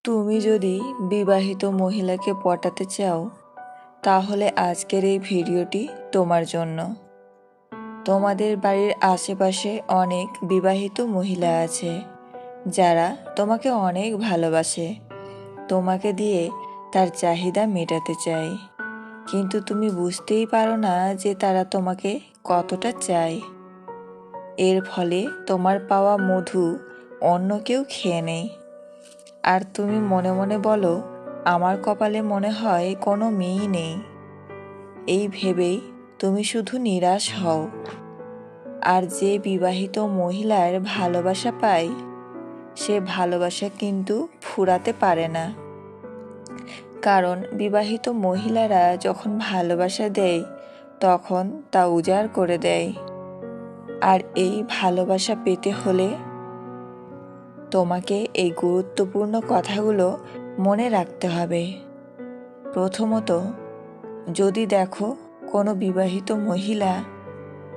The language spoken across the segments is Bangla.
তুমি যদি বিবাহিত মহিলাকে পটাতে চাও তাহলে আজকের এই ভিডিওটি তোমার জন্য। তোমাদের বাড়ির আশেপাশে অনেক বিবাহিত মহিলা আছে যারা তোমাকে অনেক ভালোবাসে, তোমাকে দিয়ে তার চাহিদা মেটাতে চায়, কিন্তু তুমি বুঝতেই পারো না যে তারা তোমাকে কতটা চায়। এর ফলে তোমার পাওয়া মধু অন্য কেউ খেয়ে নেয়, আর তুমি মনে মনে বলো আমার কপালে মনে হয় কোনো মেয়েই নেই। এই ভেবেই তুমি শুধু নিরাশ হও। আর যে বিবাহিত মহিলার ভালোবাসা পায় সে ভালোবাসা কিন্তু ফুরাতে পারে না, কারণ বিবাহিত মহিলারা যখন ভালোবাসা দেয় তখন তা উজাড় করে দেয়। আর এই ভালোবাসা পেতে হলে তোমাকে এই গুরুত্বপূর্ণ কথাগুলো মনে রাখতে হবে। প্রথমত, যদি দেখো কোনো বিবাহিত মহিলা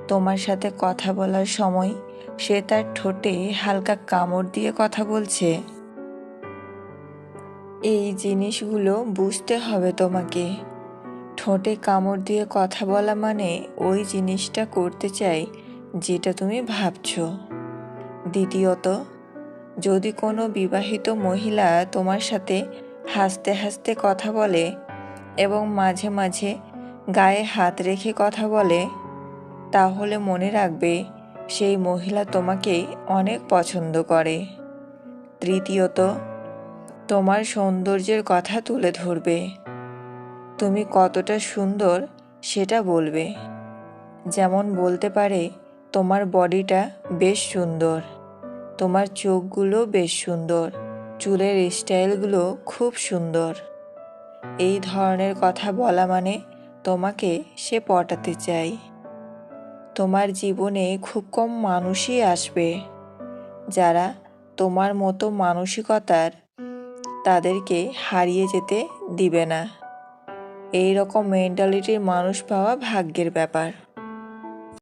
তোমার সাথে কথা বলার সময় সে তার ঠোঁটে হালকা কামড় দিয়ে কথা বলছে, এই জিনিসগুলো বুঝতে হবে তোমাকে। ঠোঁটে কামড় দিয়ে কথা বলা মানে ওই জিনিসটা করতে চাই যেটা তুমি ভাবছো। দ্বিতীয়ত, যদি কোনো বিবাহিত মহিলা তোমার সাথে হাসতে হাসতে কথা বলে এবং মাঝে মাঝে গায়ে হাত রেখে কথা বলে, তাহলে মনে রাখবে সেই মহিলা তোমাকে অনেক পছন্দ করে। তৃতীয়ত, তোমার সৌন্দর্যের কথা তুলে ধরবে। তুমি কতটা সুন্দর সেটা বলবে। যেমন বলতে পারে, তোমার বডিটা বেশ সুন্দর, তোমার চোখগুলো বেশ সুন্দর, চুলের স্টাইলগুলো খুব সুন্দর। এই ধরনের কথা বলা মানে তোমাকে সে পটাতে চায়। তোমার জীবনে খুব কম মানুষই আসবে যারা তোমার মতো মানসিকতার, তাদেরকে হারিয়ে যেতে দিবে না। এই রকম মেন্টালিটির মানুষ পাওয়া ভাগ্যের ব্যাপার।